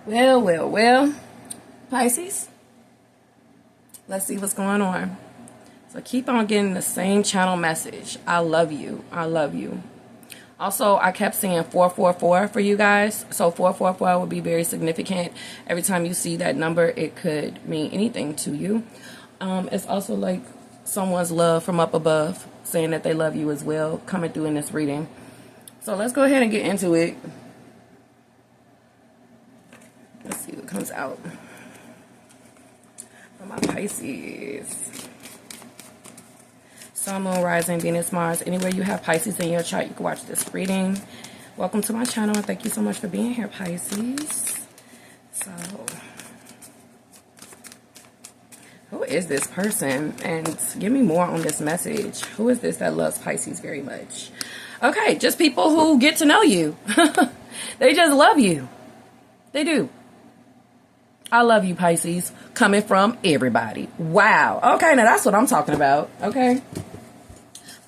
Well, Pisces, let's see what's going on. So keep on getting the same channel message. I love you. I love you. Also, I kept seeing 444 for you guys. So 444 would be very significant. Every time you see that number, it could mean anything to you. It's also like someone's love from up above saying that they love you as well coming through in this reading. So let's go ahead and get into it. Let's see what comes out for my Pisces. Sun, Moon, Rising, Venus, Mars. Anywhere you have Pisces in your chart, you can watch this reading. Welcome to my channel, and thank you so much for being here, Pisces. So, who is this person? And give me more on this message. Who is this that loves Pisces very much? Okay, just people who get to know you. They just love you. They do. I love you, Pisces. Coming from everybody. Wow. Okay, now that's what I'm talking about. Okay.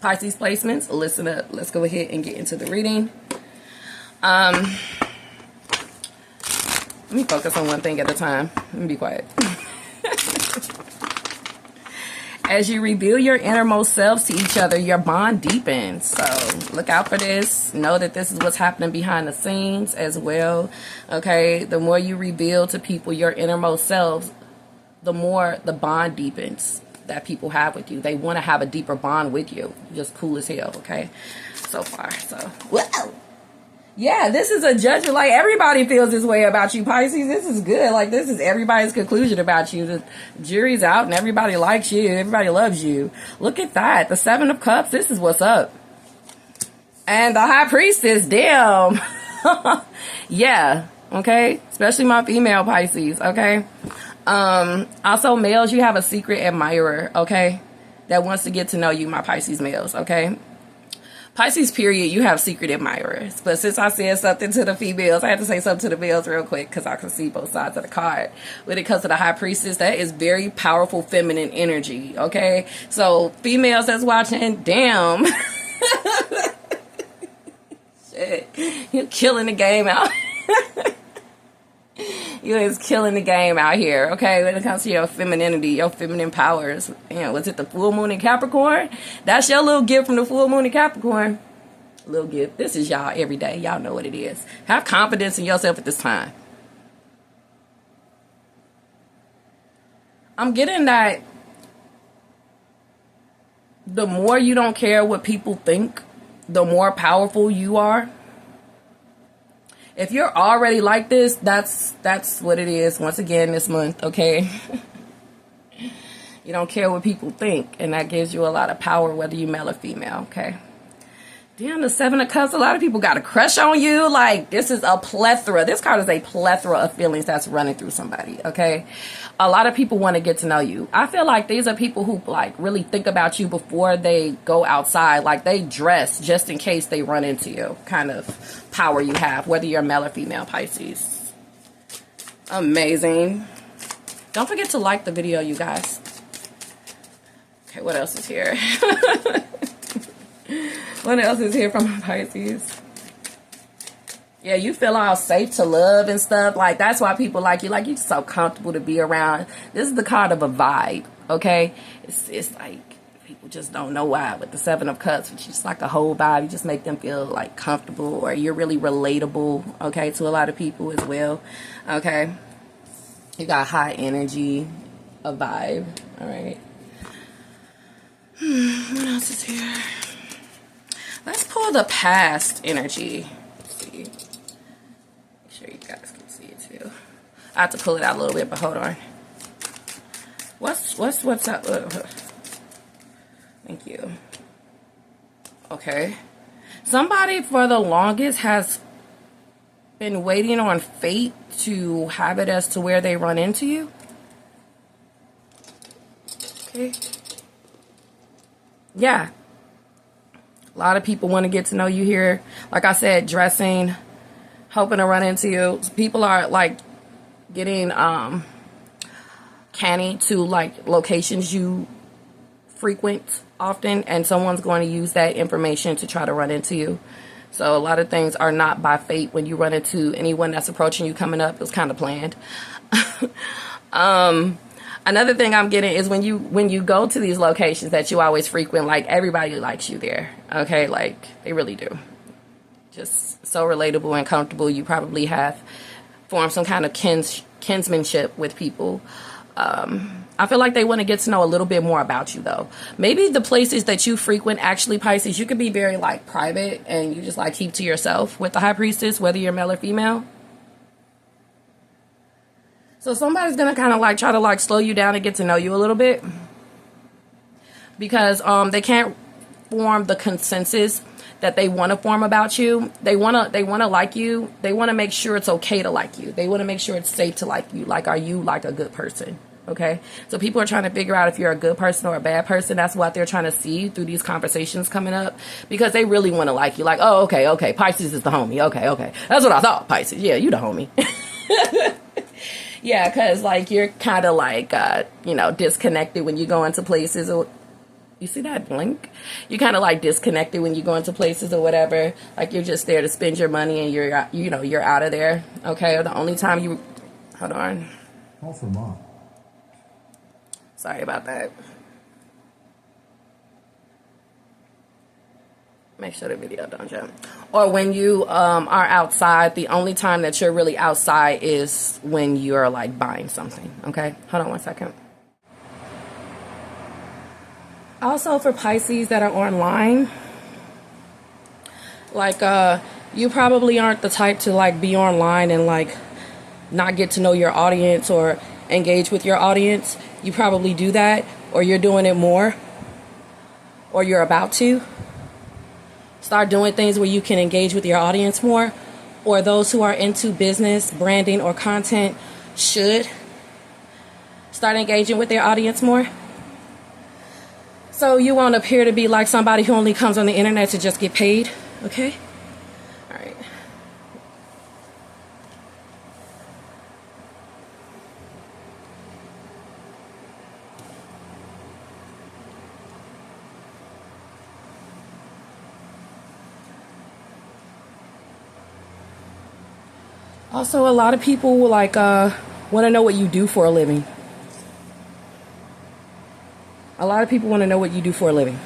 Pisces placements, listen up. Let's go ahead and get into the reading. Let me focus on one thing at a time. Let me be quiet. As you reveal your innermost selves to each other, your bond deepens. So look out for this. Know that this is what's happening behind the scenes as well. Okay, the more you reveal to people your innermost selves, the more the bond deepens that people have with you. They want to have a deeper bond with you. Just cool as hell, okay? So far, so. Whoa! Yeah, this is a judgment. Like, everybody feels this way about you, Pisces. This is good. Like, this is everybody's conclusion about you. The jury's out and everybody likes you. Everybody loves you. Look at that. The Seven of Cups. This is what's up. And the High Priestess. Damn. Yeah. Okay. Especially my female Pisces. Okay. Also, males, you have a secret admirer. Okay. That wants to get to know you, my Pisces males. Okay. Pisces, period, you have secret admirers. But since I said something to the females, I had to say something to the males real quick because I can see both sides of the card. When it comes to the High Priestess, that is very powerful feminine energy, okay? So, females that's watching, damn. Shit. You're killing the game out. You is killing the game out here, okay? When it comes to your femininity, your feminine powers. You know, was it the full moon in Capricorn? That's your little gift from the full moon in Capricorn. Little gift. This is y'all every day. Y'all know what it is. Have confidence in yourself at this time. I'm getting that the more you don't care what people think, the more powerful you are. If you're already like this, that's what it is. Once again, this month, okay? You don't care what people think, and that gives you a lot of power, whether you male or female, okay? Damn, the Seven of Cups, a lot of people got a crush on you. Like, this is a plethora. This card is a plethora of feelings that's running through somebody, okay? A lot of people want to get to know you. I feel like these are people who, like, really think about you before they go outside. Like, they dress just in case they run into you, kind of power you have, whether you're male or female, Pisces. Amazing. Don't forget to like the video, you guys. Okay, what else is here? What else is here from my Pisces? Yeah, you feel all safe to love and stuff. Like, that's why people like you. Like, you're so comfortable to be around. This is the card of a vibe, okay? It's like, people just don't know why. With the Seven of Cups, which is just like a whole vibe. You just make them feel, like, comfortable. Or you're really relatable, okay, to a lot of people as well, okay? You got high energy, a vibe, all right? What else is here? Let's pull the past energy. Let's see. Make sure you guys can see it too. I have to pull it out a little bit, but hold on. What's up? Thank you. Okay. Somebody for the longest has been waiting on fate to have it as to where they run into you. Okay. Yeah. A lot of people want to get to know you here. Like I said, dressing, hoping to run into you. People are, like, getting canny to, like, locations you frequent often, and someone's going to use that information to try to run into you. So a lot of things are not by fate. When you run into anyone that's approaching you coming up, it's kind of planned. Another thing I'm getting is when you go to these locations that you always frequent, like everybody likes you there. Okay, like they really do. Just so relatable and comfortable. You probably have formed some kind of kinsmanship with people. I feel like they want to get to know a little bit more about you, though. Maybe the places that you frequent, actually, Pisces, you could be very, like, private and you just, like, keep to yourself with the High Priestess, whether you're male or female. So somebody's going to kind of, like, try to, like, slow you down and get to know you a little bit. Because they can't form the consensus that they want to form about you. They want to like you. They want to make sure it's okay to like you. They want to make sure it's safe to like you. Like, are you, like, a good person? Okay, so people are trying to figure out if you're a good person or a bad person. That's what they're trying to see through these conversations coming up, because they really want to like you. Like, oh, okay, Pisces is the homie. Okay, that's what I thought, Pisces. Yeah, you the homie. Yeah, because, like, you're kind of, like, disconnected when you go into places. Or, you see that blink? You're kind of, like, disconnected when you go into places or whatever. Like, you're just there to spend your money and you're out of there. Okay, or the only time you... Hold on. Call for mom. Sorry about that. Make sure the video don't jump. Or when you are outside, the only time that you're really outside is when you're, like, buying something. Okay? Hold on one second. Also, for Pisces that are online, like, you probably aren't the type to, like, be online and, like, not get to know your audience or engage with your audience. You probably do that, or you're doing it more, or you're about to start doing things where you can engage with your audience more. Or those who are into business, branding, or content should start engaging with their audience more. So you won't appear to be like somebody who only comes on the internet to just get paid. Okay? All right. Also, a lot of people will, like, want to know what you do for a living. A lot of people want to know what you do for a living.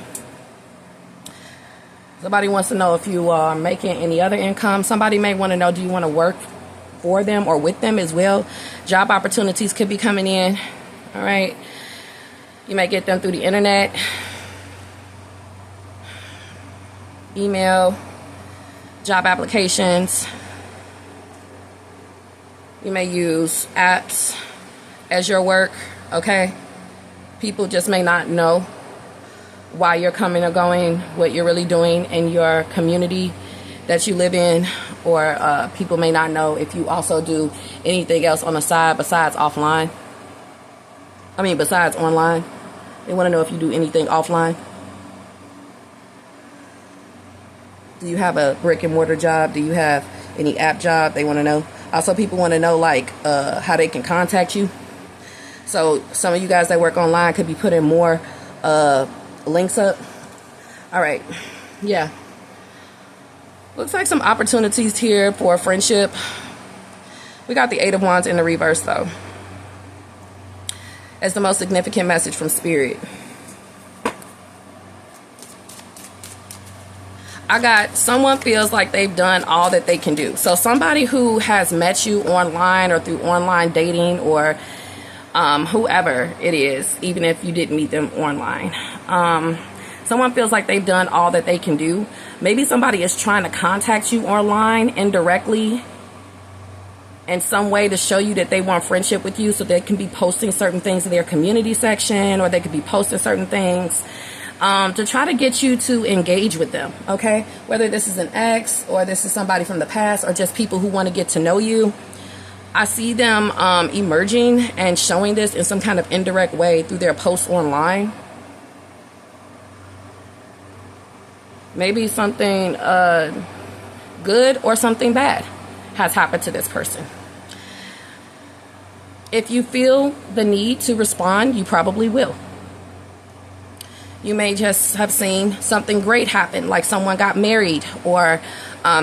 Somebody wants to know if you are making any other income. Somebody may want to know, do you want to work for them or with them as well? Job opportunities could be coming in. All right. You may get them through the internet, email, job applications. You may use apps as your work, okay? People just may not know why you're coming or going, what you're really doing in your community that you live in, or people may not know if you also do anything else on the side besides online. Besides online. They want to know if you do anything offline. Do you have a brick and mortar job? Do you have any app job? They want to know. Also, people want to know, like, how they can contact you. So some of you guys that work online could be putting more links up. All right. Yeah. Looks like some opportunities here for a friendship. We got the Eight of Wands in the reverse, though, as the most significant message from Spirit. I got someone feels like they've done all that they can do. So somebody who has met you online or through online dating, or whoever it is, even if you didn't meet them online. Someone feels like they've done all that they can do. Maybe somebody is trying to contact you online indirectly in some way to show you that they want friendship with you, so they can be posting certain things in their community section, or they could be posting certain things to try to get you to engage with them, okay? Whether this is an ex, or this is somebody from the past, or just people who want to get to know you. I see them emerging and showing this in some kind of indirect way through their posts online. Maybe something good or something bad has happened to this person. If you feel the need to respond, you probably will. You may just have seen something great happen, like someone got married, or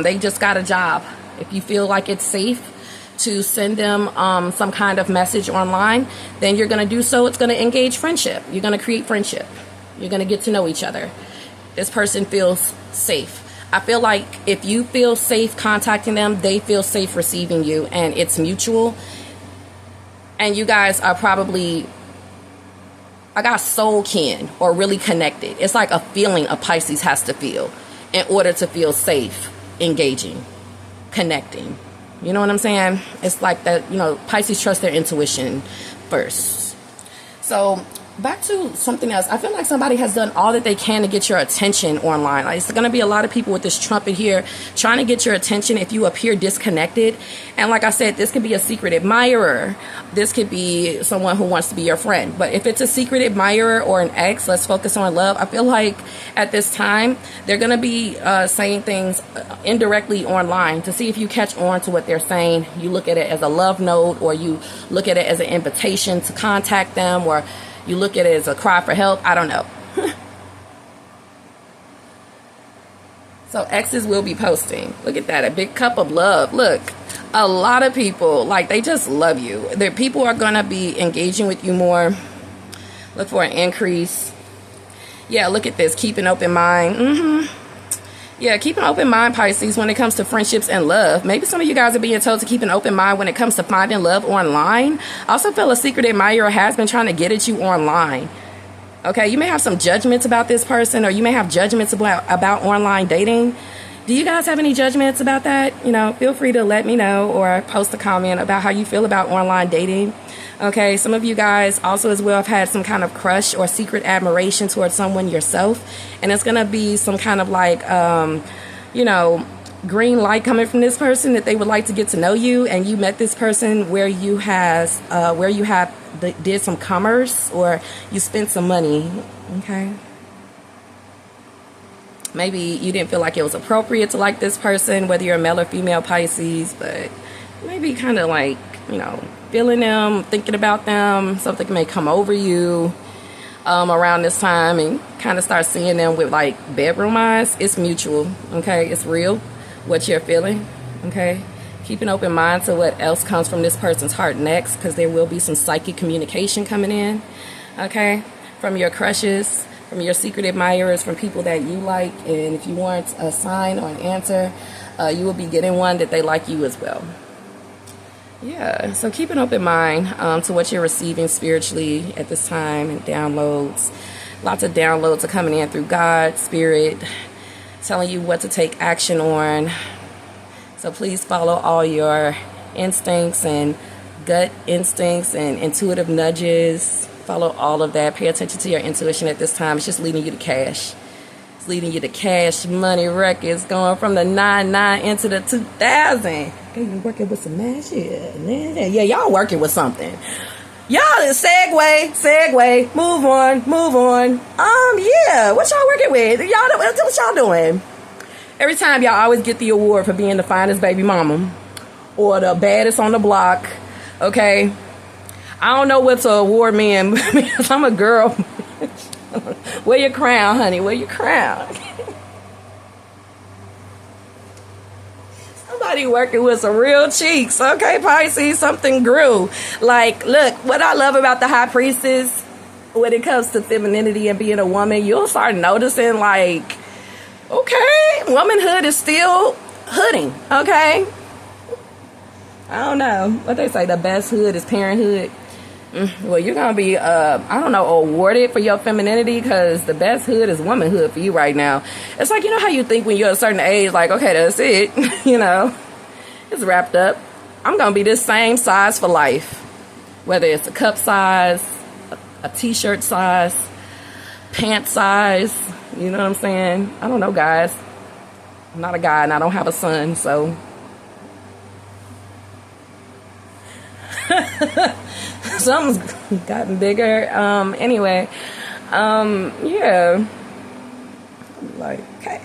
they just got a job. If you feel like it's safe to send them some kind of message online, then you're going to do so. It's going to engage friendship. You're going to create friendship. You're going to get to know each other. This person feels safe. I feel like if you feel safe contacting them, they feel safe receiving you, and it's mutual. And you guys are probably, I got soul kin or really connected. It's like a feeling a Pisces has to feel in order to feel safe, engaging, connecting. You know what I'm saying? It's like that, you know, Pisces trust their intuition first. So back to something else. I feel like somebody has done all that they can to get your attention online. Like, it's going to be a lot of people with this trumpet here trying to get your attention if you appear disconnected. And like I said, this could be a secret admirer. This could be someone who wants to be your friend. But if it's a secret admirer or an ex, let's focus on love. I feel like at this time, they're going to be saying things indirectly online to see if you catch on to what they're saying. You look at it as a love note, or you look at it as an invitation to contact them, or you look at it as a cry for help. I don't know. So exes will be posting. Look at that. A big cup of love. Look, a lot of people, like, they just love you. The people are going to be engaging with you more. Look for an increase. Yeah, look at this. Keep an open mind. Yeah, keep an open mind, Pisces, when it comes to friendships and love. Maybe some of you guys are being told to keep an open mind when it comes to finding love online. I also feel a secret admirer has been trying to get at you online. Okay, you may have some judgments about this person, or you may have judgments about online dating. Do you guys have any judgments about that? You know, feel free to let me know, or post a comment about how you feel about online dating. Okay, some of you guys also as well have had some kind of crush or secret admiration towards someone yourself. And it's going to be some kind of like, you know, green light coming from this person that they would like to get to know you. And you met this person where you did some commerce, or you spent some money. Okay. Maybe you didn't feel like it was appropriate to like this person, whether you're a male or female Pisces, but maybe kind of like, you know, feeling them, thinking about them. Something may come over you around this time, and kind of start seeing them with like bedroom eyes. It's mutual, okay? It's real, what you're feeling, okay? Keep an open mind to what else comes from this person's heart next, because there will be some psychic communication coming in, okay? From your crushes, from your secret admirers, from people that you like. And if you want a sign or an answer, you will be getting one that they like you as well. Yeah, so keep an open mind to what you're receiving spiritually at this time, and downloads. Lots of downloads are coming in through God, Spirit, telling you what to take action on. So please follow all your instincts and gut instincts and intuitive nudges. Follow all of that. Pay attention to your intuition at this time. It's just leading you to cash. It's leading you to cash money records, going from the 99 into the 2000. Okay, you working with some mash here. Yeah, y'all working with something. Y'all segue, move on. Yeah, what y'all working with? What y'all doing? Every time y'all always get the award for being the finest baby mama or the baddest on the block, okay? I don't know what to award me in because I'm a girl. Wear your crown, honey. Wear your crown. Somebody working with some real cheeks. Okay, Pisces, something grew. Like, look, what I love about the High Priestess when it comes to femininity and being a woman, you'll start noticing, like, okay, womanhood is still hooding, okay? I don't know. What they say, the best hood is parenthood. Well, you're going to be, I don't know, awarded for your femininity, because the best hood is womanhood for you right now. It's like, you know how you think when you're a certain age, like, okay, that's it. You know, it's wrapped up. I'm going to be this same size for life. Whether it's a cup size, a t-shirt size, pant size. You know what I'm saying? I don't know, guys. I'm not a guy and I don't have a son, so... Something's gotten bigger. Anyway, yeah. Like, okay.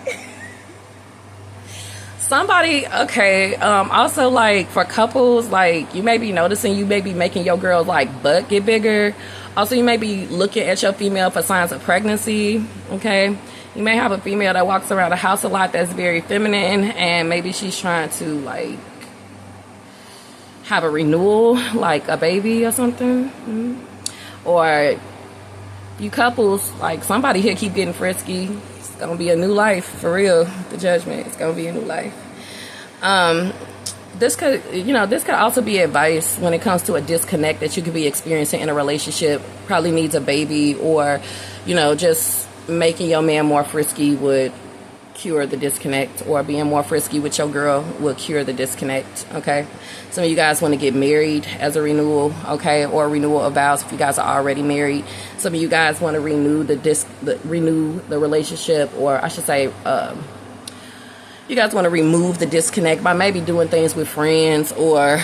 Somebody, okay, also, like, for couples, like, you may be noticing you may be making your girl's, like, butt get bigger. Also, you may be looking at your female for signs of pregnancy, okay? You may have a female that walks around the house a lot that's very feminine, and maybe she's trying to, like, have a renewal, like a baby or something. Or you couples, like, somebody here keep getting frisky. It's gonna be a new life, for real. The judgment, it's gonna be a new life. This could, this could also be advice when it comes to a disconnect that you could be experiencing in a relationship. Probably needs a baby, or, just making your man more frisky would cure the disconnect, or being more frisky with your girl will cure the disconnect, okay? Some of you guys want to get married as a renewal, okay, or a renewal of vows if you guys are already married. Some of you guys want to renew the relationship, or I should say, you guys want to remove the disconnect by maybe doing things with friends, or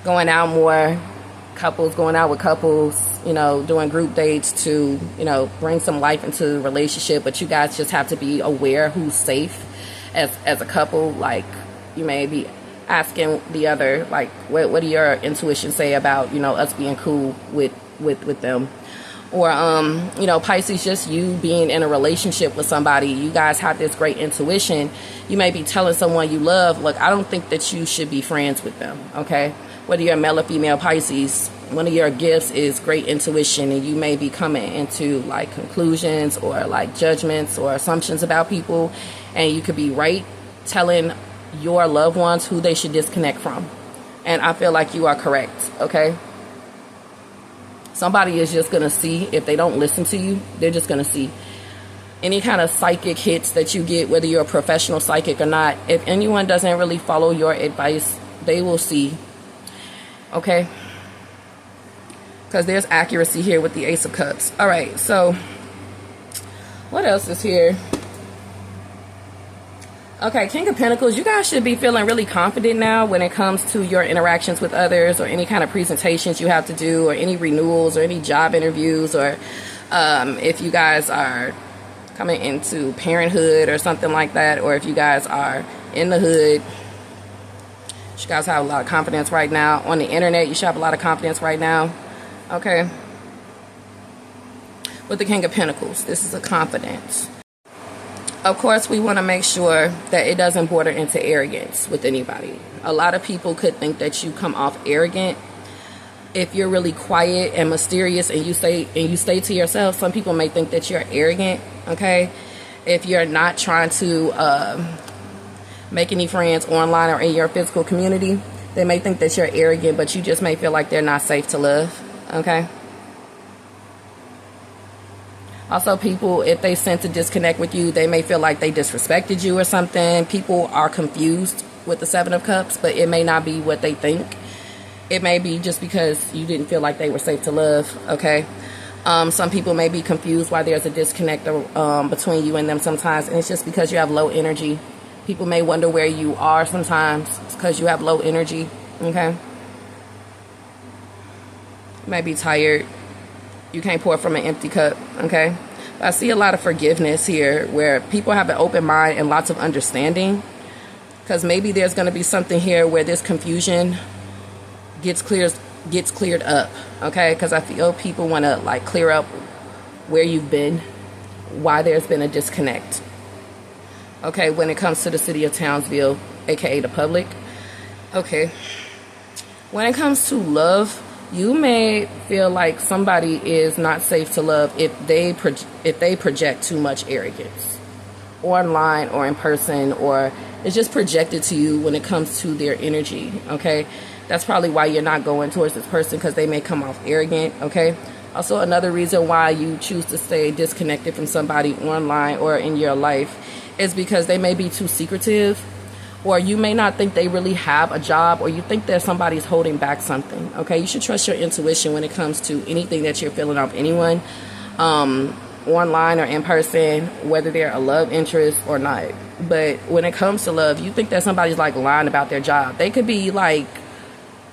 going out more, going out with couples, doing group dates to, bring some life into the relationship. But you guys just have to be aware who's safe as a couple. Like, you may be asking the other, like, what do your intuition say about, us being cool with them? Or, Pisces, just you being in a relationship with somebody, you guys have this great intuition. You may be telling someone you love, look, I don't think that you should be friends with them, okay? Whether you're male or female Pisces, one of your gifts is great intuition, and you may be coming into, like, conclusions or, like, judgments or assumptions about people, and you could be right telling your loved ones who they should disconnect from. And I feel like you are correct, okay? Somebody is just going to see, if they don't listen to you, they're just going to see. Any kind of psychic hits that you get, whether you're a professional psychic or not, if anyone doesn't really follow your advice, they will see, okay? Because there's accuracy here with the Ace of Cups. All right, so what else is here? Okay, King of Pentacles, you guys should be feeling really confident now when it comes to your interactions with others, or any kind of presentations you have to do, or any renewals, or any job interviews, or if you guys are coming into parenthood or something like that, or if you guys are in the hood, you guys have a lot of confidence right now. On the internet, you should have a lot of confidence right now, okay? With the King of Pentacles, this is a confidence. Of course, we want to make sure that it doesn't border into arrogance with anybody. A lot of people could think that you come off arrogant if you're really quiet and mysterious, and you stay to yourself. Some people may think that you're arrogant, okay? If you're not trying to make any friends online or in your physical community, they may think that you're arrogant, but you just may feel like they're not safe to love, okay? Also, people, if they sense a disconnect with you, they may feel like they disrespected you or something. People are confused with the Seven of Cups, but it may not be what they think. It may be just because you didn't feel like they were safe to love, okay? Some people may be confused why there's a disconnect between you and them sometimes, and it's just because you have low energy. People may wonder where you are sometimes. It's because you have low energy, okay? You may be tired. You can't pour from an empty cup, okay? But I see a lot of forgiveness here, where people have an open mind and lots of understanding, because maybe there's going to be something here where this confusion gets cleared up, okay? Because I feel people want to, like, clear up where you've been, why there's been a disconnect, okay, when it comes to the city of Townsville, aka the public, okay? When it comes to love, you may feel like somebody is not safe to love if they project too much arrogance online or in person, or it's just projected to you when it comes to their energy, okay? That's probably why you're not going towards this person, because they may come off arrogant, okay? Also, another reason why you choose to stay disconnected from somebody online or in your life is because they may be too secretive, or you may not think they really have a job, or you think that somebody's holding back something, okay? You should trust your intuition when it comes to anything that you're feeling off anyone, online or in person, whether they're a love interest or not. But when it comes to love, you think that somebody's, like, lying about their job. They could be, like,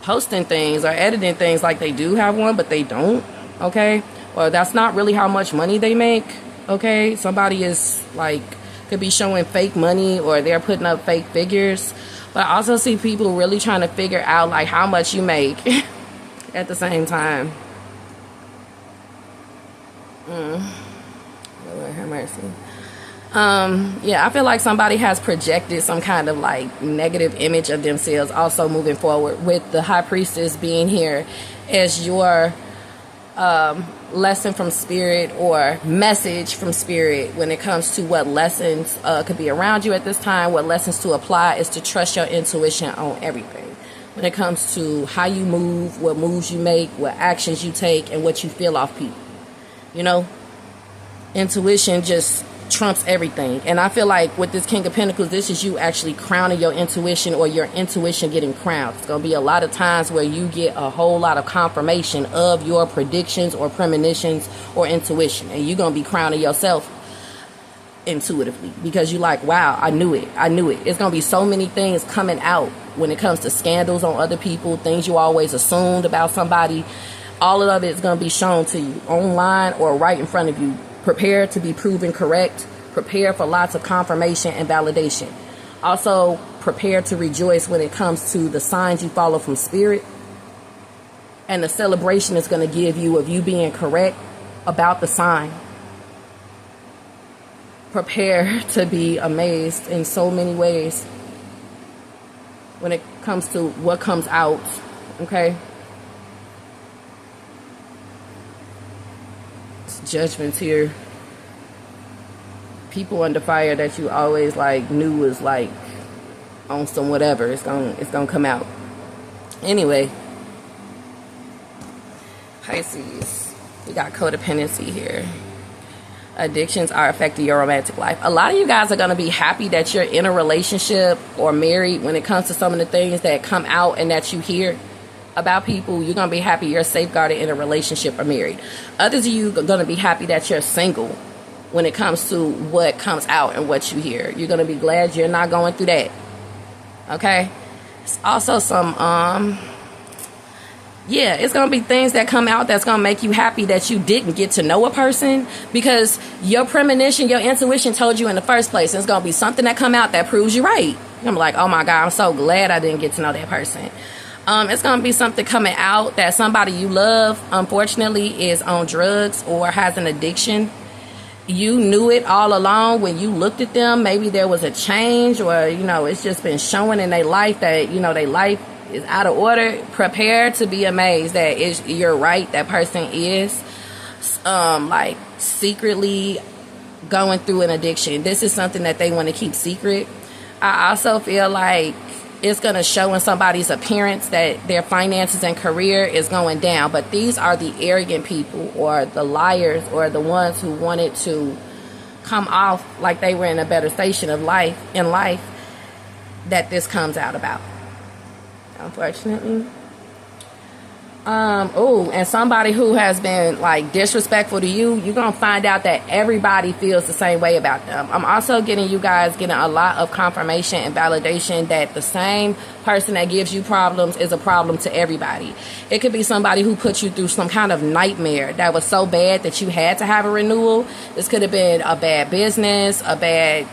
posting things or editing things like they do have one, but they don't, okay? Or that's not really how much money they make, okay? Somebody is, like, could be showing fake money, or they're putting up fake figures. But I also see people really trying to figure out like how much you make at the same time. Lord have mercy. Yeah, I feel like somebody has projected some kind of like negative image of themselves also moving forward, with the High Priestess being here as your lesson from spirit or message from spirit when it comes to what lessons could be around you at this time. What lessons to apply is to trust your intuition on everything when it comes to how you move, what moves you make, what actions you take, and what you feel off people. You know, intuition just trumps everything. And I feel like with this King of Pentacles, this is you actually crowning your intuition, or your intuition getting crowned. It's going to be a lot of times where you get a whole lot of confirmation of your predictions or premonitions or intuition, and you're going to be crowning yourself intuitively because you're like, wow, I knew it. It's going to be so many things coming out when it comes to scandals on other people, things you always assumed about somebody. All of it is going to be shown to you online or right in front of you. Prepare to be proven correct. Prepare for lots of confirmation and validation. Also, prepare to rejoice when it comes to the signs you follow from spirit. And the celebration is going to give you of you being correct about the sign. Prepare to be amazed in so many ways when it comes to what comes out. Okay? Judgments here. People under fire that you always like knew was like on some whatever. It's gonna come out. Anyway, Pisces, we got codependency here. Addictions are affecting your romantic life. A lot of you guys are going to be happy that you're in a relationship or married when it comes to some of the things that come out and that you hear about people. You're going to be happy you're safeguarded in a relationship or married. Others of you are going to be happy that you're single when it comes to what comes out and what you hear. You're going to be glad you're not going through that. Okay? It's also some, it's going to be things that come out that's going to make you happy that you didn't get to know a person because your premonition, your intuition told you in the first place. And it's going to be something that come out that proves you right. I'm like, oh my God, I'm so glad I didn't get to know that person. It's going to be something coming out that somebody you love, unfortunately, is on drugs or has an addiction. You knew it all along when you looked at them. Maybe there was a change, or, it's just been showing in their life that, their life is out of order. Prepare to be amazed that you're right. That person is, secretly going through an addiction. This is something that they want to keep secret. I also feel like it's going to show in somebody's appearance that their finances and career is going down. But these are the arrogant people or the liars or the ones who wanted to come off like they were in a better station of life that this comes out about, unfortunately. And somebody who has been like disrespectful to you, you're going to find out that everybody feels the same way about them. I'm also getting a lot of confirmation and validation that the same person that gives you problems is a problem to everybody. It could be somebody who put you through some kind of nightmare that was so bad that you had to have a renewal. This could have been a bad business, a bad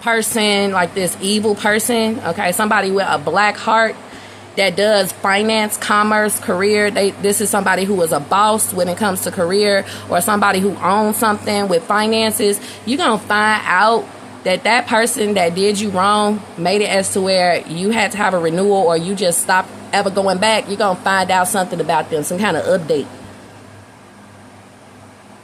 person, like this evil person, okay? Somebody with a black heart that does finance, commerce, career. This is somebody who is a boss when it comes to career, or somebody who owns something with finances. You're going to find out that person that did you wrong made it as to where you had to have a renewal, or you just stopped ever going back. You're going to find out something about them, some kind of update,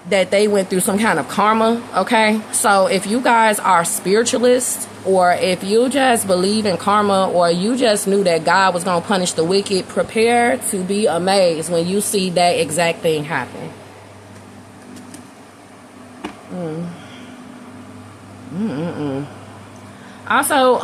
that they went through some kind of karma, okay? So if you guys are spiritualists, or if you just believe in karma, or you just knew that God was going to punish the wicked, prepare to be amazed when you see that exact thing happen. Also,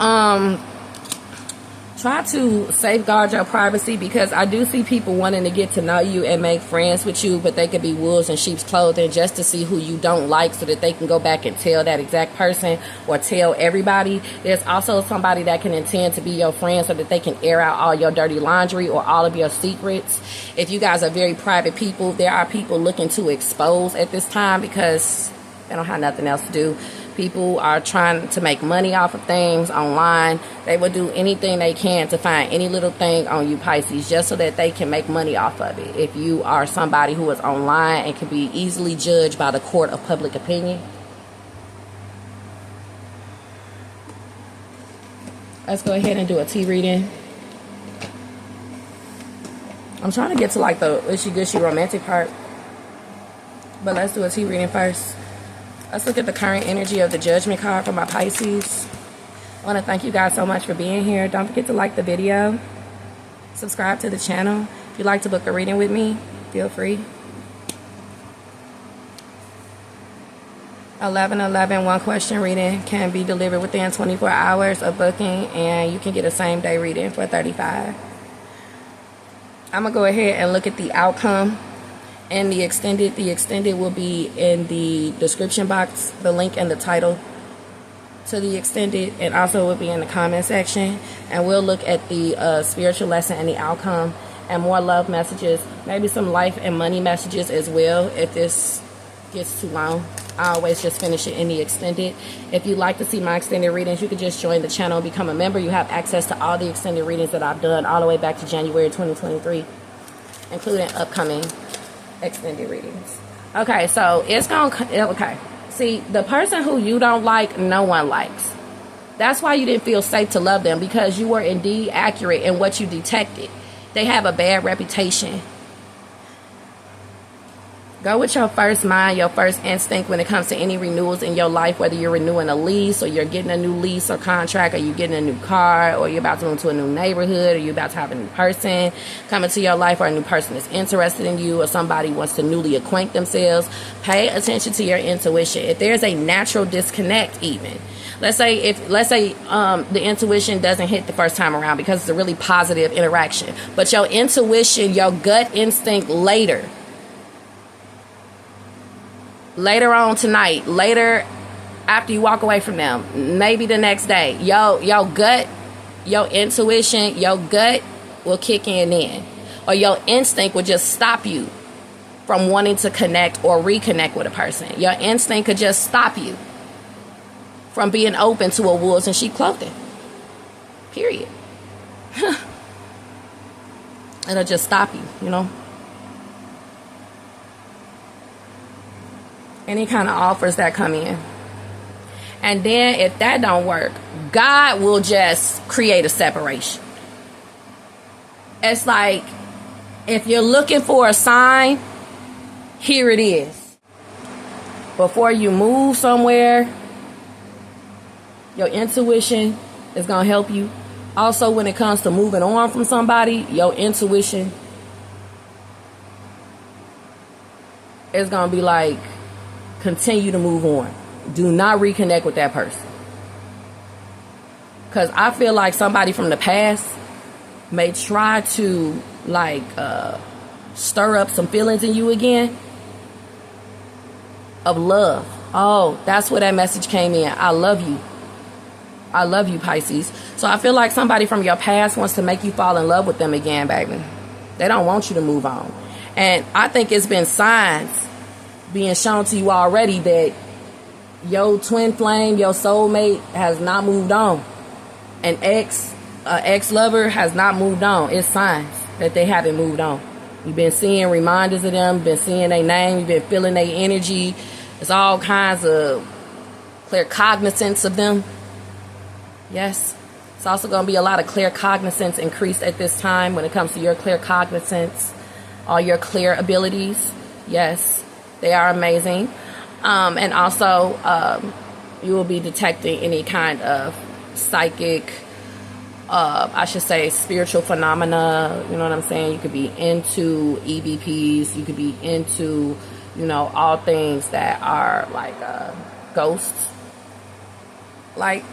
try to safeguard your privacy, because I do see people wanting to get to know you and make friends with you, but they could be wolves in sheep's clothing just to see who you don't like so that they can go back and tell that exact person or tell everybody. There's also somebody that can intend to be your friend so that they can air out all your dirty laundry or all of your secrets. If you guys are very private people, there are people looking to expose at this time because they don't have nothing else to do. People are trying to make money off of things online. They will do anything they can to find any little thing on you, Pisces, just so that they can make money off of it. If you are somebody who is online and can be easily judged by the court of public opinion. Let's go ahead and do a tea reading. I'm trying to get to like the wishy-gushy romantic part. But let's do a tea reading first. Let's look at the current energy of the Judgment card for my Pisces. I want to thank you guys so much for being here. Don't forget to like the video. Subscribe to the channel. If you'd like to book a reading with me, feel free. 1111, one question reading can be delivered within 24 hours of booking, and you can get a same day reading for $35. I'm going to go ahead and look at the outcome. And the extended will be in the description box, the link and the title to the extended, and also will be in the comment section. And we'll look at the spiritual lesson and the outcome, and more love messages, maybe some life and money messages as well. If this gets too long, I always just finish it in the extended. If you'd like to see my extended readings, you can just join the channel and become a member. You have access to all the extended readings that I've done all the way back to January 2023, including upcoming extended readings. Okay, so it's gonna, okay, see, the person who you don't like, no one likes. That's why you didn't feel safe to love them, because you were indeed accurate in what you detected. They have a bad reputation. Go with your first mind, your first instinct when it comes to any renewals in your life, whether you're renewing a lease, or you're getting a new lease or contract, or you're getting a new car, or you're about to move to a new neighborhood, or you're about to have a new person come into your life, or a new person is interested in you, or somebody wants to newly acquaint themselves. Pay attention to your intuition. If there's a natural disconnect, even let's say the intuition doesn't hit the first time around because it's a really positive interaction, but your intuition, your gut instinct later on tonight, later after you walk away from them, maybe the next day, your gut, your intuition, your gut will kick in, or your instinct will just stop you from wanting to connect or reconnect with a person. Your instinct could just stop you from being open to a wolves in sheep clothing. Period. It'll just stop you, you know. Any kind of offers that come in. And then if that don't work, God will just create a separation. It's like, if you're looking for a sign, here it is. Before you move somewhere, your intuition is going to help you. Also, when it comes to moving on from somebody, your intuition is going to be like, continue to move on. Do not reconnect with that person. Because I feel like somebody from the past may try to like stir up some feelings in you again of love. Oh, that's where that message came in. I love you. I love you, Pisces. So I feel like somebody from your past wants to make you fall in love with them again, baby. They don't want you to move on. And I think it's been signs being shown to you already that your twin flame, your soulmate has not moved on. An ex-lover has not moved on. It's signs that they haven't moved on. You've been seeing reminders of them, been seeing their name, you've been feeling their energy. It's all kinds of clear cognizance of them. Yes. It's also going to be a lot of clear cognizance increased at this time when it comes to your clear cognizance, all your clear abilities. Yes. They are amazing. And also, you will be detecting any kind of psychic, I should say, spiritual phenomena. You know what I'm saying? You could be into EVPs. You could be into, you know, all things that are like ghosts. Like,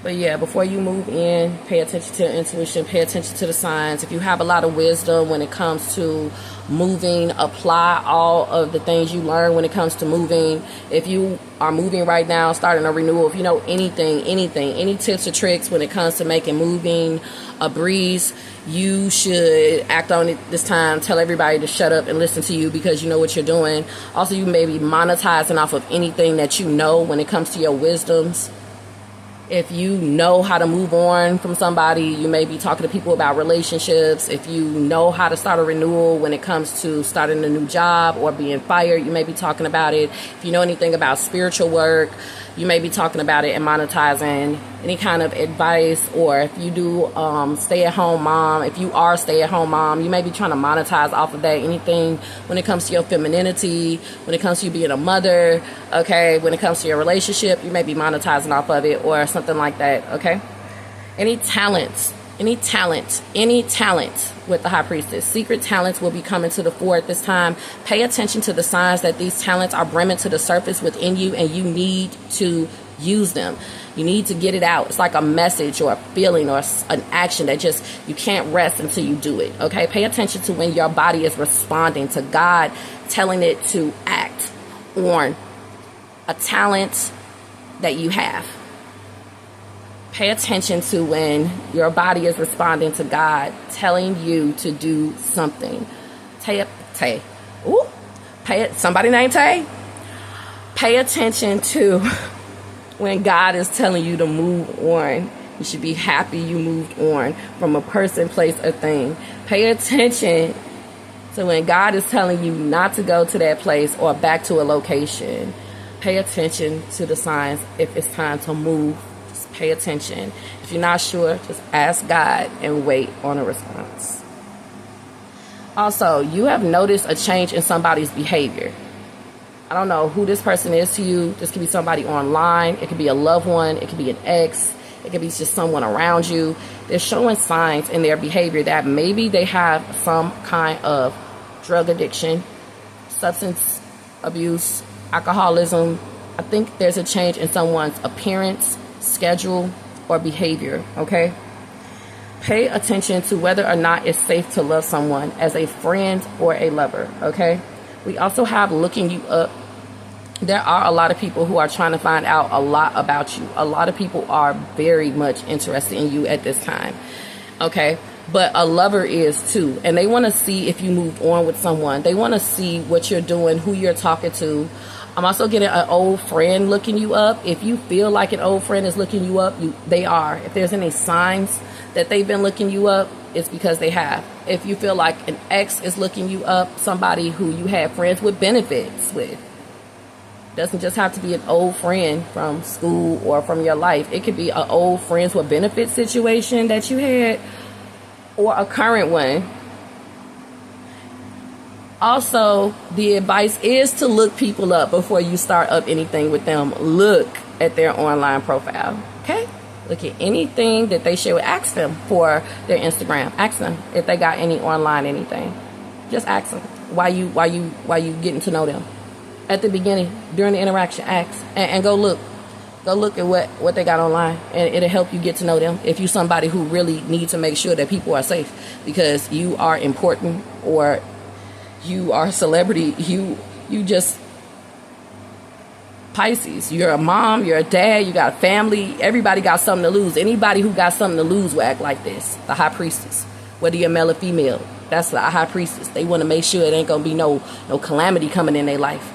But yeah, before you move in, pay attention to your intuition, pay attention to the signs. If you have a lot of wisdom when it comes to moving, apply all of the things you learn when it comes to moving. If you are moving right now, starting a renewal, if you know anything, any tips or tricks when it comes to making moving a breeze, you should act on it this time. Tell everybody to shut up and listen to you because you know what you're doing. Also, you may be monetizing off of anything that you know when it comes to your wisdoms. If you know how to move on from somebody, you may be talking to people about relationships. If you know how to start a renewal when it comes to starting a new job or being fired, you may be talking about it. If you know anything about spiritual work, you may be talking about it and monetizing any kind of advice. Or if you do stay-at-home mom, if you are a stay-at-home mom, you may be trying to monetize off of that. Anything when it comes to your femininity, when it comes to you being a mother, okay, when it comes to your relationship, you may be monetizing off of it or something like that, okay? Any talent with the High Priestess. Secret talents will be coming to the fore at this time. Pay attention to the signs that these talents are brimming to the surface within you, and you need to use them. You need to get it out. It's like a message or a feeling or an action that just, you can't rest until you do it, okay? Pay attention to when your body is responding to God telling it to act on a talent that you have. Pay attention to when your body is responding to God telling you to do something. Somebody named Tay? Pay attention to when God is telling you to move on. You should be happy you moved on from a person, place, or thing. Pay attention to when God is telling you not to go to that place or back to a location. Pay attention to the signs if it's time to move. Pay attention. If you're not sure, just ask God and wait on a response. Also, you have noticed a change in somebody's behavior. I don't know who this person is to you. This could be somebody online. It could be a loved one. It could be an ex. It could be just someone around you. They're showing signs in their behavior that maybe they have some kind of drug addiction, substance abuse, alcoholism. I think there's a change in someone's appearance, schedule, or behavior, okay? Pay attention to whether or not it's safe to love someone as a friend or a lover, okay? We also have looking you up. There are a lot of people who are trying to find out a lot about you. A lot of people are very much interested in you at this time, okay? But a lover is too, and they want to see if you moved on with someone. They want to see what you're doing, who you're talking to. I'm also getting an old friend looking you up. If you feel like an old friend is looking you up, they are. If there's any signs that they've been looking you up, it's because they have. If you feel like an ex is looking you up, somebody who you had friends with benefits with. Doesn't just have to be an old friend from school or from your life. It could be an old friends with benefits situation that you had or a current one. Also, the advice is to look people up before you start up anything with them. Look at their online profile, okay? Look at anything that they share with. Ask them for their Instagram. Ask them if they got any online anything. Just ask them why you getting to know them. At the beginning, during the interaction, ask and go look. Go look at what they got online, and it'll help you get to know them. If you're somebody who really needs to make sure that people are safe because you are important or you are a celebrity, you just Pisces. You're a mom, you're a dad, you got a family. Everybody got something to lose. Anybody who got something to lose will act like this. The High Priestess, whether you're male or female, that's the High Priestess. They want to make sure it ain't gonna be no calamity coming in their life.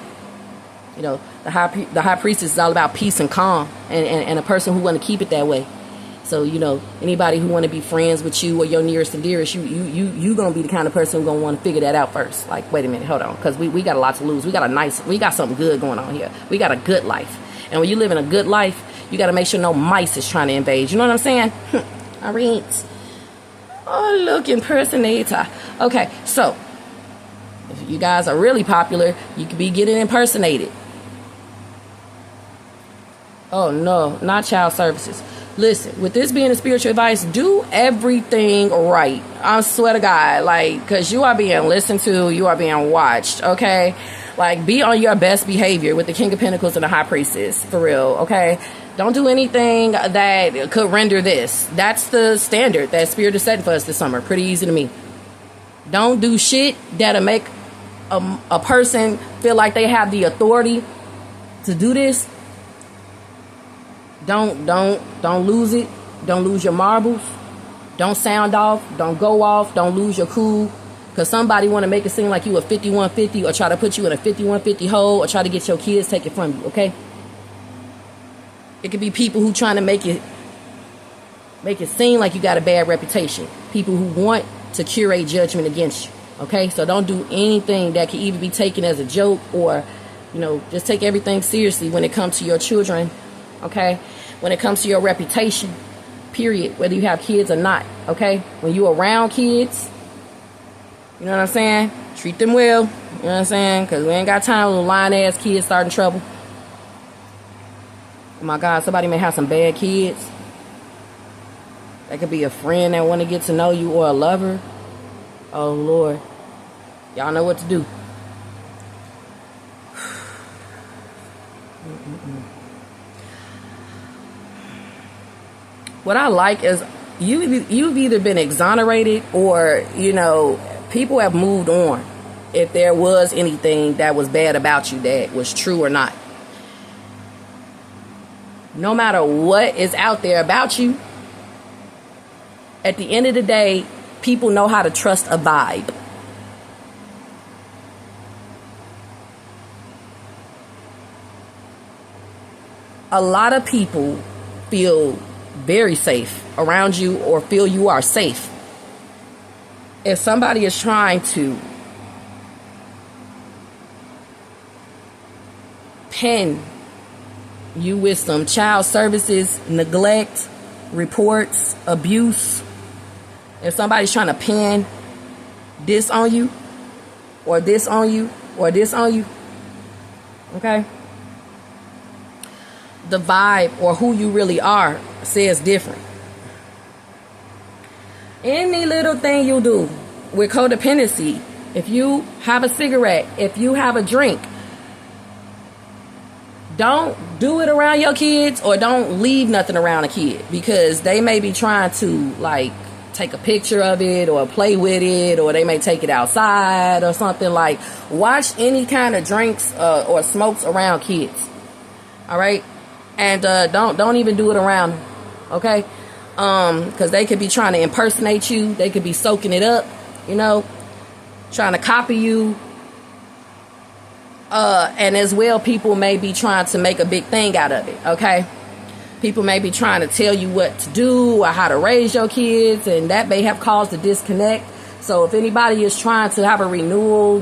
You know, the High Priestess is all about peace and calm, and a person who want to keep it that way. So, anybody who want to be friends with you or your nearest and dearest, you going to be the kind of person who's going to want to figure that out first. Like, wait a minute, hold on. Because we got a lot to lose. We got something good going on here. We got a good life. And when you live in a good life, you got to make sure no mice is trying to invade. You know what I'm saying? All right. Oh, look, impersonator. Okay, so, if you guys are really popular, you could be getting impersonated. Oh, no, not child services. Listen, with this being a spiritual advice, do everything right. I swear to God, because you are being listened to, you are being watched, okay? Be on your best behavior with the King of Pentacles and the High Priestess, for real, okay? Don't do anything that could render this. That's the standard that Spirit is setting for us this summer. Pretty easy to me. Don't do shit that'll make a person feel like they have the authority to do this. Don't lose it. Don't lose your marbles. Don't sound off. Don't go off. Don't lose your cool. Because somebody want to make it seem like you a 5150 or try to put you in a 5150 hole or try to get your kids taken from you, okay? It could be people who trying to make it seem like you got a bad reputation. People who want to curate judgment against you, okay? So don't do anything that can either be taken as a joke or, just take everything seriously when it comes to your children, okay? When it comes to your reputation, period, whether you have kids or not, okay? When you around kids, you know what I'm saying? Treat them well, you know what I'm saying? Because we ain't got time when lying-ass kids starting trouble. Oh my God, somebody may have some bad kids. That could be a friend that want to get to know you or a lover. Oh, Lord. Y'all know what to do. What I like is you've either been exonerated or, people have moved on. If there was anything that was bad about you that was true or not. No matter what is out there about you, at the end of the day, people know how to trust a vibe. A lot of people feel very safe around you or feel you are safe. If somebody is trying to pin you with some child services, neglect, reports, abuse, if somebody's trying to pin this on you, or this on you, or this on you, okay? The vibe or who you really are says different. Any little thing you do with codependency, if you have a cigarette, if you have a drink, don't do it around your kids or don't leave nothing around a kid because they may be trying to take a picture of it or play with it or they may take it outside or something. Watch any kind of drinks or smokes around kids. All right. And don't even do it around them. Okay. Because they could be trying to impersonate you. They could be soaking it up, trying to copy you. And as well, people may be trying to make a big thing out of it, okay? People may be trying to tell you what to do or how to raise your kids, and that may have caused a disconnect. So if anybody is trying to have a renewal,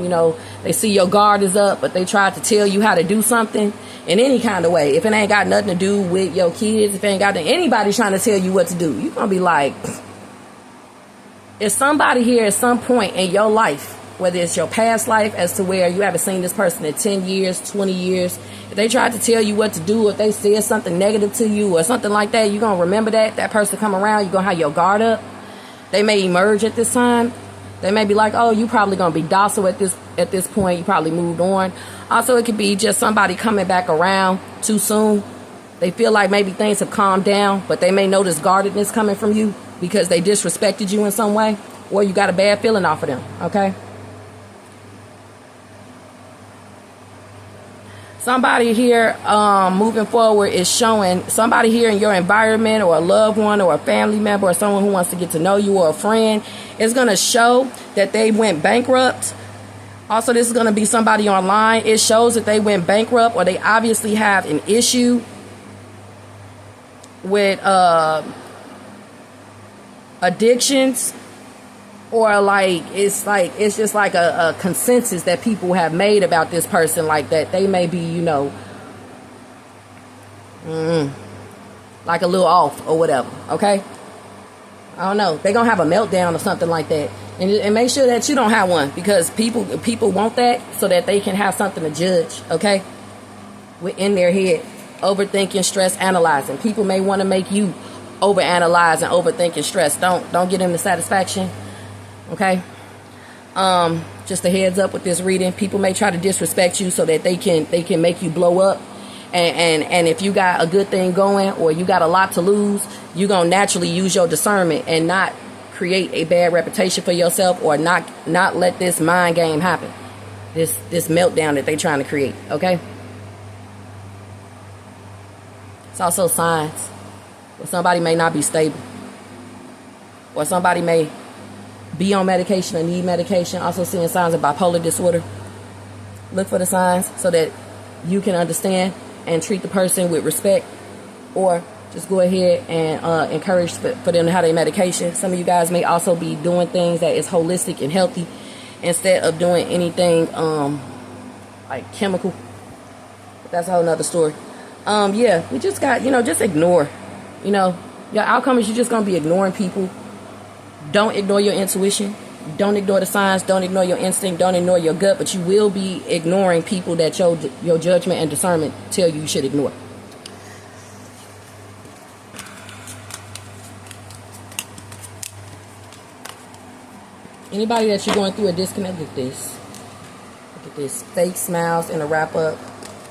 they see your guard is up, but they try to tell you how to do something in any kind of way. If it ain't got nothing to do with your kids, if it ain't got anybody trying to tell you what to do, you're going to be like, is somebody here at some point in your life, whether it's your past life as to where you haven't seen this person in 10 years, 20 years, if they tried to tell you what to do, if they said something negative to you or something like that, you're going to remember that person come around, you're going to have your guard up. They may emerge at this time. They may be like, oh, you probably going to be docile at this point. You probably moved on. Also, it could be just somebody coming back around too soon. They feel like maybe things have calmed down, but they may notice guardedness coming from you because they disrespected you in some way or you got a bad feeling off of them, okay? Somebody here moving forward is showing somebody here in your environment or a loved one or a family member or someone who wants to get to know you or a friend is going to show that they went bankrupt. Also, this is going to be somebody online. It shows that they went bankrupt or they obviously have an issue with addictions. Or it's just like a consensus that people have made about this person, like that they may be, like a little off or whatever. Okay. I don't know. They're going to have a meltdown or something like that. And make sure that you don't have one because people want that so that they can have something to judge. Okay. Within their head, overthinking, stress, analyzing. People may want to make you overanalyze and overthink and stress. Don't get them the satisfaction. Okay. Just a heads up with this reading. People may try to disrespect you so that they can make you blow up. And if you got a good thing going or you got a lot to lose, you're going to naturally use your discernment and not create a bad reputation for yourself, or not let this mind game happen. This meltdown that they're trying to create, okay? It's also signs where somebody may not be stable, or somebody may be on medication or need medication. Also seeing signs of bipolar disorder. Look for the signs so that you can understand and treat the person with respect, or just go ahead and encourage for them to have their medication. Some of you guys may also be doing things that is holistic and healthy instead of doing anything like chemical. But that's a whole nother story. Yeah, we just got, just ignore. Your outcome is you're just going to be ignoring people. Don't ignore your intuition. Don't ignore the signs. Don't ignore your instinct. Don't ignore your gut. But you will be ignoring people that your judgment and discernment tell you should ignore. Anybody that you're going through a disconnect with this. Look at this. Fake smiles in a wrap-up.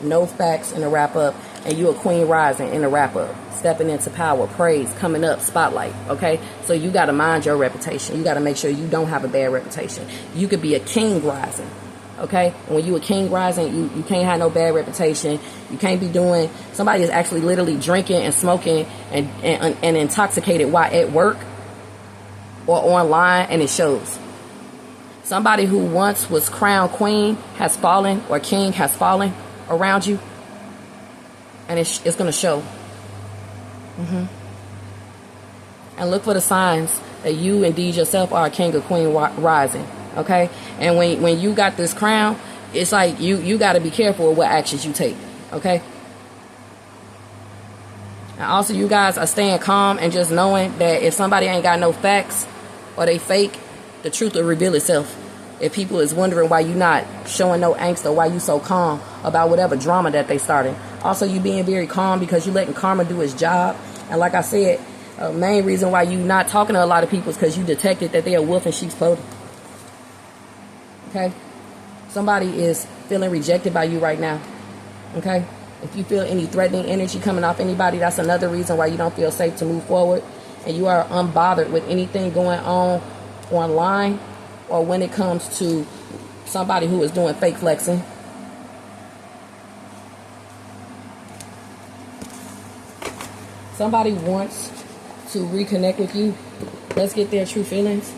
No facts in a wrap-up. And you a queen rising in a wrap-up. Stepping into power, praise, coming up, spotlight, okay? So you got to mind your reputation. You got to make sure you don't have a bad reputation. You could be a king rising, okay? And when you a king rising, you can't have no bad reputation. You can't be doing, somebody is actually literally drinking and smoking and intoxicated while at work or online, and it shows. Somebody who once was crowned queen has fallen, or king has fallen around you, and it's going to show. And look for the signs that you indeed yourself are a king or queen rising, okay? And when you got this crown, it's like you got to be careful with what actions you take, okay? And also, you guys are staying calm and just knowing that if somebody ain't got no facts or they fake, the truth will reveal itself. If people is wondering why you not showing no angst or why you so calm about whatever drama that they started. Also, you being very calm because you letting karma do its job. And like I said, main reason why you not talking to a lot of people is because you detected that they are wolf in sheep's clothing. Okay? Somebody is feeling rejected by you right now. Okay? If you feel any threatening energy coming off anybody, that's another reason why you don't feel safe to move forward. And you are unbothered with anything going on online, or when it comes to somebody who is doing fake flexing. Somebody wants to reconnect with you. Let's get their true feelings.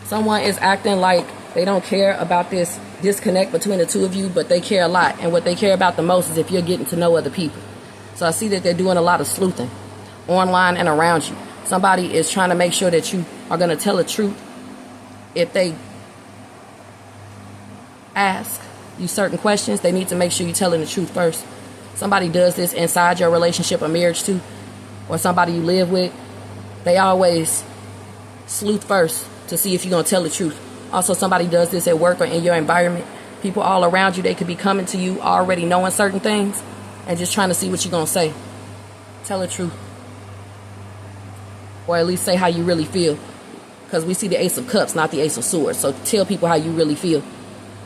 Someone is acting like they don't care about this disconnect between the two of you, but they care a lot. And what they care about the most is if you're getting to know other people. So I see that they're doing a lot of sleuthing online and around you. Somebody is trying to make sure that you are going to tell the truth. If they ask you certain questions, they need to make sure you're telling the truth first. Somebody does this inside your relationship or marriage too, or somebody you live with. They always sleuth first to see if you're going to tell the truth. Also, somebody does this at work or in your environment. People all around you, they could be coming to you already knowing certain things and just trying to see what you're going to say. Tell the truth. Or at least say how you really feel. Because we see the Ace of Cups, not the Ace of Swords. So tell people how you really feel.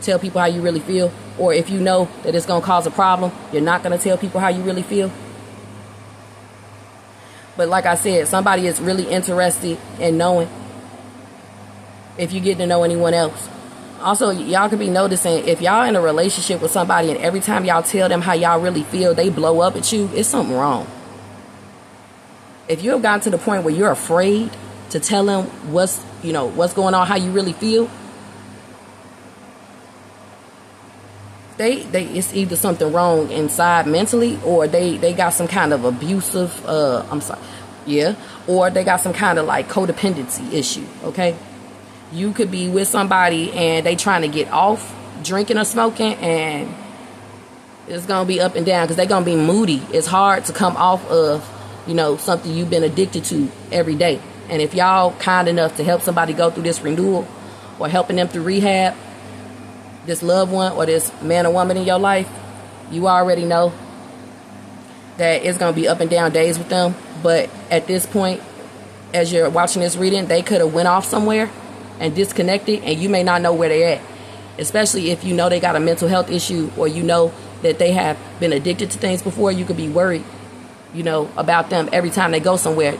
Tell people how you really feel. Or if you know that it's going to cause a problem, you're not going to tell people how you really feel. But like I said, somebody is really interested in knowing if you get to know anyone else. Also, y'all could be noticing if y'all in a relationship with somebody and every time y'all tell them how y'all really feel, they blow up at you, it's something wrong. If you have gotten to the point where you're afraid to tell them what's going on, how you really feel, it's either something wrong inside mentally, or they got some kind of abusive, or they got some kind of like codependency issue, okay? You could be with somebody and they trying to get off drinking or smoking, and it's going to be up and down because they're going to be moody. It's hard to come off of, something you've been addicted to every day. And if y'all kind enough to help somebody go through this renewal or helping them through rehab, this loved one or this man or woman in your life, you already know that it's going to be up and down days with them. But at this point, as you're watching this reading, they could have went off somewhere and disconnected, and you may not know where they're at. Especially if you know they got a mental health issue, or you know that they have been addicted to things before, you could be worried, you know, about them every time they go somewhere.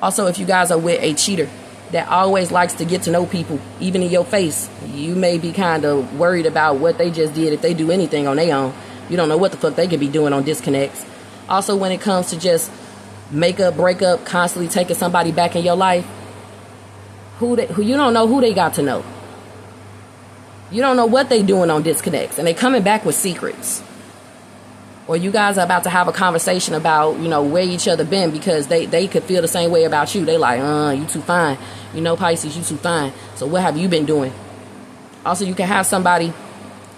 Also, if you guys are with a cheater that always likes to get to know people, even in your face, you may be kind of worried about what they just did if they do anything on their own. You don't know what the fuck they could be doing on disconnects. Also, when it comes to just make up, break up, constantly taking somebody back in your life, who you don't know who they got to know. You don't know what they doing on disconnects, and they coming back with secrets. Or you guys are about to have a conversation about, you know, where each other been, because they could feel the same way about you. They like, you too fine. You know, Pisces, you too fine. So what have you been doing? Also, you can have somebody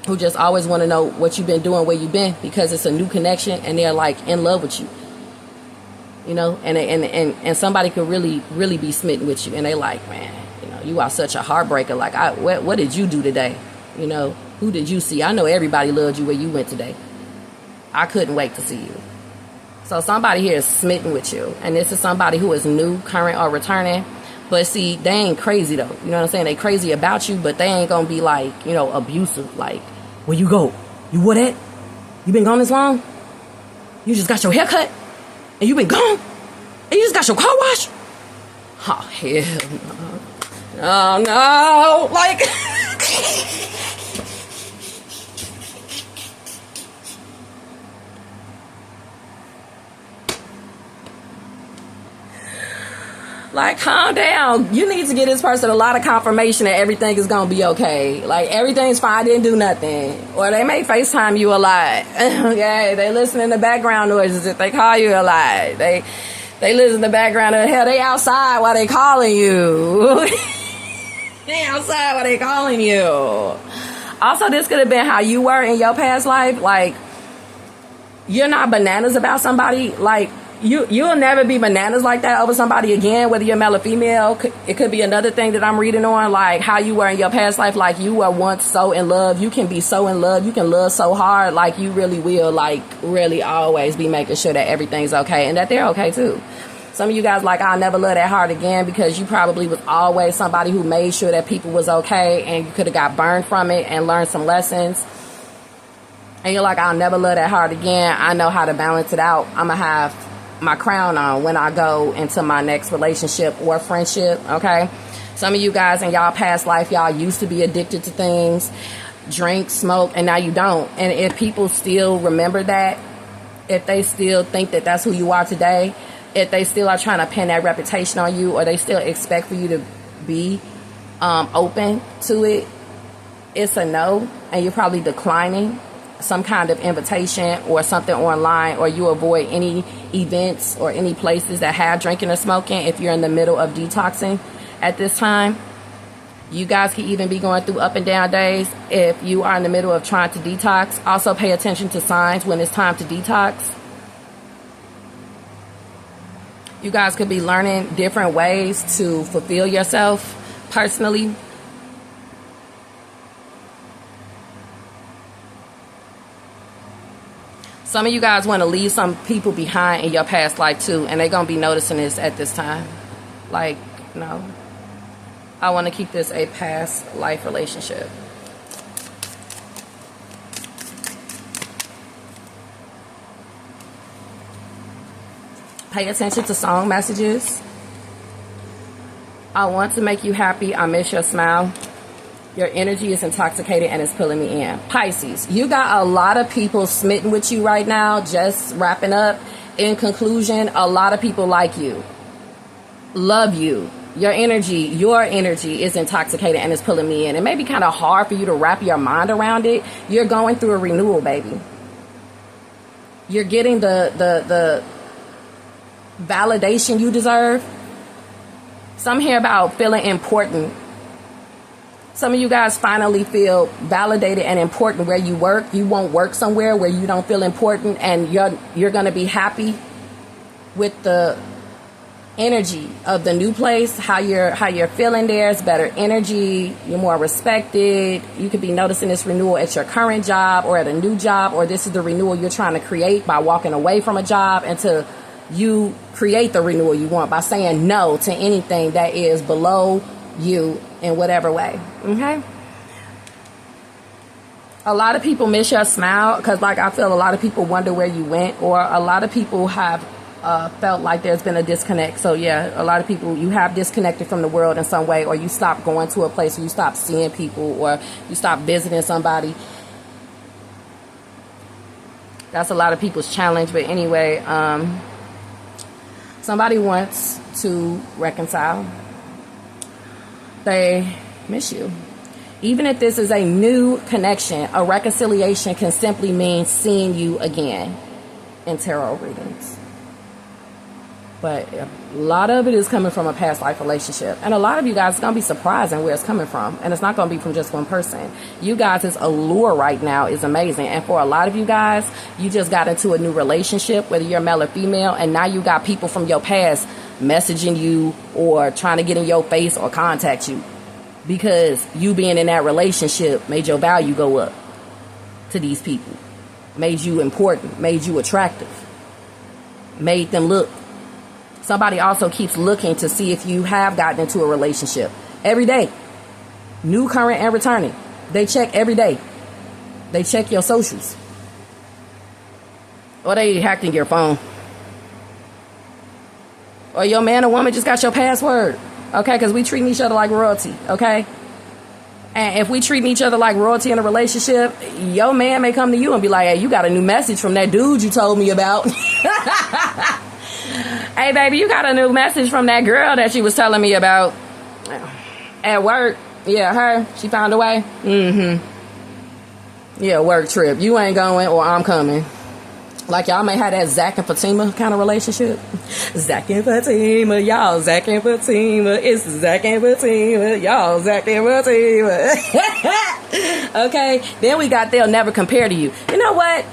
who just always want to know what you've been doing, where you've been, because it's a new connection and they're like in love with you. You know, and somebody could really be smitten with you, and they like, man, you know, you are such a heartbreaker. Like, what did you do today? You know, who did you see? I know everybody loved you where you went today. I couldn't wait to see you. So somebody here is smitten with you, and this is somebody who is new, current, or returning. But see, they ain't crazy though. You know what I'm saying? They crazy about you, but they ain't gonna be like, you know, abusive. Like, where you go? You what at? You been gone this long? You just got your hair cut? And you been gone? And you just got your car wash? Oh, hell no. Oh, no. Like, like, calm down. You need to give this person a lot of confirmation that everything is going to be okay. Like, everything's fine. I didn't do nothing. Or they may FaceTime you a lot. Okay, they listen to background noises if they call you a lot. They listen to background of hell. They outside while they calling you. They outside while they calling you. Also, this could have been how you were in your past life. Like, you're not bananas about somebody. Like, You'll never be bananas like that over somebody again, whether you're male or female. It could be another thing that I'm reading on, like how you were in your past life. Like, you were once so in love. You can be so in love. You can love so hard. Like, you really will, like, really always be making sure that everything's okay and that they're okay too. Some of you guys like, I'll never love that hard again, because you probably was always somebody who made sure that people was okay, and you could have got burned from it and learned some lessons. And you're like, I'll never love that hard again. I know how to balance it out. I'm going to have my crown on when I go into my next relationship or friendship. Okay, some of you guys in y'all past life, y'all used to be addicted to things, drink, smoke, and now you don't. And if people still remember that, if they still think that that's who you are today, if they still are trying to pin that reputation on you, or they still expect for you to be open to it, it's a no, and you're probably declining some kind of invitation or something online, or you avoid any events or any places that have drinking or smoking if you're in the middle of detoxing at this time. You guys can even be going through up and down days if you are in the middle of trying to detox. Also, pay attention to signs when it's time to detox. You guys could be learning different ways to fulfill yourself personally. Some of you guys want to leave some people behind in your past life too, and they're going to be noticing this at this time. Like, no, I want to keep this a past life relationship. Pay attention to song messages. I want to make you happy. I miss your smile. Your energy is intoxicated and it's pulling me in. Pisces, you got a lot of people smitten with you right now. Just wrapping up. In conclusion, a lot of people like you, love you. Your energy is intoxicated and it's pulling me in. It may be kind of hard for you to wrap your mind around it. You're going through a renewal, baby. You're getting the validation you deserve. Some hear about feeling important. Some of you guys finally feel validated and important where you work. You won't work somewhere where you don't feel important, and you're going to be happy with the energy of the new place. How you're feeling there is better energy. You're more respected. You could be noticing this renewal at your current job or at a new job, or this is the renewal you're trying to create by walking away from a job until you create the renewal you want by saying no to anything that is below you in whatever way. Okay, A lot of people miss your smile because, like, I feel a lot of people wonder where you went, or a lot of people have felt like there's been a disconnect. So yeah, a lot of people, you have disconnected from the world in some way, or you stop going to a place, or you stop seeing people, or you stop visiting somebody. That's a lot of people's challenge. But anyway, somebody wants to reconcile. They miss you. Even if this is a new connection, a reconciliation can simply mean seeing you again in tarot readings. But a lot of it is coming from a past life relationship. And a lot of you guys, it's going to be surprising where it's coming from. And it's not going to be from just one person. You guys' allure right now is amazing. And for a lot of you guys, you just got into a new relationship, whether you're male or female. And now you got people from your past messaging you or trying to get in your face or contact you. Because you being in that relationship made your value go up to these people. Made you important. Made you attractive. Made them look. Somebody also keeps looking to see if you have gotten into a relationship. Every day. New, current, and returning. They check every day. They check your socials. Or they hacked in your phone. Or your man or woman just got your password. Okay, because we treating each other like royalty, okay? And if we treating each other like royalty in a relationship, your man may come to you and be like, hey, you got a new message from that dude you told me about. Hey, baby, you got a new message from that girl that she was telling me about at work. Yeah, her. She found a way. Yeah, work trip. You ain't going or I'm coming. Like y'all may have that Zach and Fatima kind of relationship. Zach and Fatima, y'all Zach and Fatima. It's Zach and Fatima, y'all Zach and Fatima. Okay, then we got they'll never compare to you. You know what?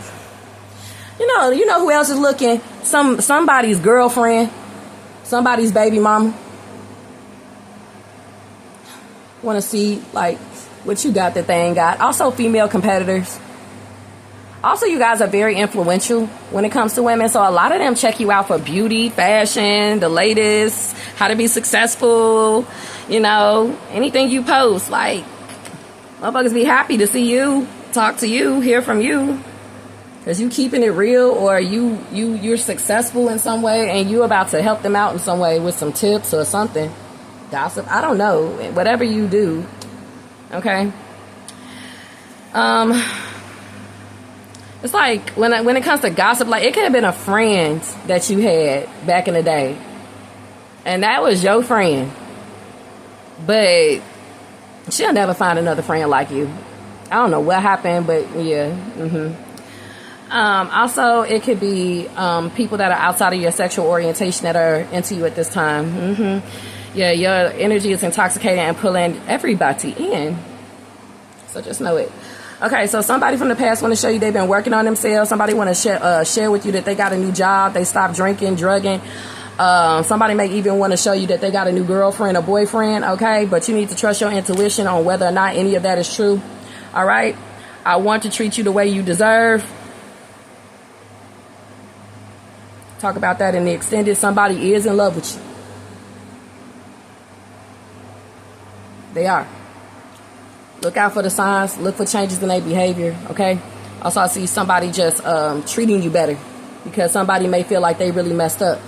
You know who else is looking? Somebody's girlfriend, somebody's baby mama. Want to see like what you got that they ain't got. Also, female competitors. Also, you guys are very influential when it comes to women. So a lot of them check you out for beauty, fashion, the latest, how to be successful, anything you post. Like, motherfuckers be happy to see you, talk to you, hear from you. Because you keeping it real, or you're successful in some way and you about to help them out in some way with some tips or something. Gossip, I don't know. Whatever you do. Okay. It's like when it comes to gossip, like it could have been a friend that you had back in the day, and that was your friend, but she'll never find another friend like you. I don't know what happened, but yeah. Also, it could be people that are outside of your sexual orientation that are into you at this time. Yeah, your energy is intoxicating and pulling everybody in. So just know it. Okay, so somebody from the past want to show you they've been working on themselves. Somebody want to share with you that they got a new job. They stopped drinking, drugging. Somebody may even want to show you that they got a new girlfriend or boyfriend, okay? But you need to trust your intuition on whether or not any of that is true, all right? I want to treat you the way you deserve. Talk about that in the extended. Somebody is in love with you. They are. Look out for the signs. Look for changes in their behavior, okay? Also, I see somebody just treating you better because somebody may feel like they really messed up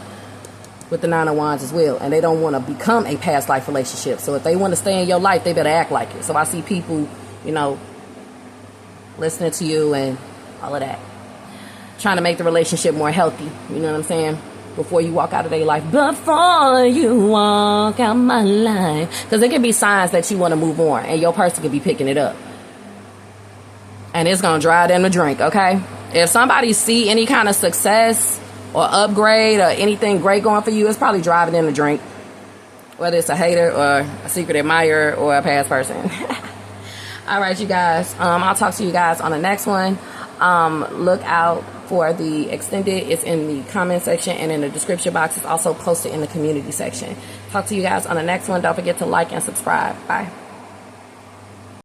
with the Nine of Wands as well, and they don't want to become a past life relationship. So if they want to stay in your life, they better act like it. So I see people, listening to you and all of that. Trying to make the relationship more healthy. You know what I'm saying? Before you walk out of their life. Before you walk out my life. Because there can be signs that you want to move on. And your person could be picking it up. And it's going to drive them to drink, okay? If somebody see any kind of success or upgrade or anything great going for you, it's probably driving them to drink. Whether it's a hater or a secret admirer or a past person. All right, you guys. I'll talk to you guys on the next one. Look out for the extended. It's in the comment section and in the description box. It's also posted in the community section. Talk to you guys on the next one. Don't forget to like and subscribe. Bye.